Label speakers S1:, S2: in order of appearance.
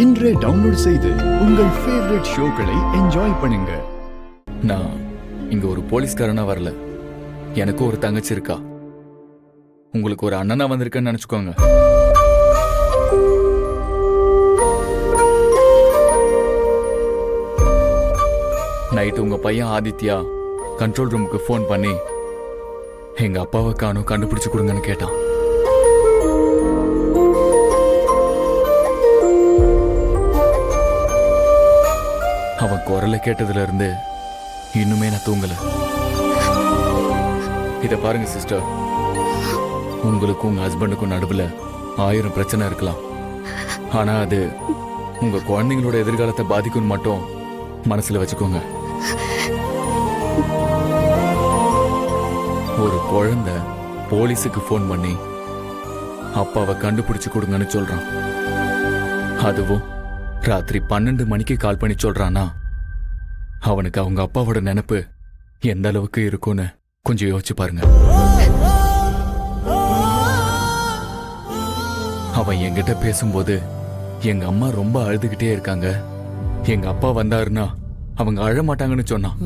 S1: இன்றே டவுன்லோட் செய்து உங்கள் ஃபேவரட் ஷோக்களை என்ஜாய் பண்ணுங்க.
S2: நான் இங்க ஒரு போலீஸ்காரனா வரல, எனக்கு ஒரு தங்கச்சி இருக்கா. உங்களுக்கு ஒரு அண்ணனா வந்திருக்கேன்னு நினைச்சுக்கோங்க. நைட்டு உங்க பையன் ஆதித்யா கண்ட்ரோல் ரூமுக்கு ஃபோன் பண்ணி எங்க அப்பாவை காணும், கண்டுபிடிச்சு கொடுங்கன்னு கேட்டான். அவன் குரலை கேட்டதுல இருந்து இன்னுமே நான் தூங்கல. இத பாருங்க சிஸ்டர், உங்களுக்கும் உங்க ஹஸ்பண்டுக்கும் நடுவுல 1000 பிரச்சனை இருக்கலாம். ஆனா அது உங்க குழந்தைங்களோட எதிர்காலத்தை பாதிக்கும் மட்டும் மனசுல வச்சுக்கோங்க. ஒரு குழந்தை போலீஸுக்கு ஃபோன் பண்ணி அப்பாவை கண்டுபிடிச்சு கொடுங்கன்னு சொல்றான். அதுவும் ராத்திரி 12 மணிக்கு கால் பண்ணி சொல்றானா, அவனுக்கு அவங்க அப்பாவோட நினைப்பு எந்த அளவுக்கு இருக்கும்னு கொஞ்சம் யோசிச்சு பாருங்க. அவன் என்கிட்ட பேசும்போது எங்க அம்மா ரொம்ப அழுதுகிட்டே இருக்காங்க, எங்க அப்பா வந்தாருன்னா அவங்க அழ மாட்டாங்கன்னு சொன்னான்.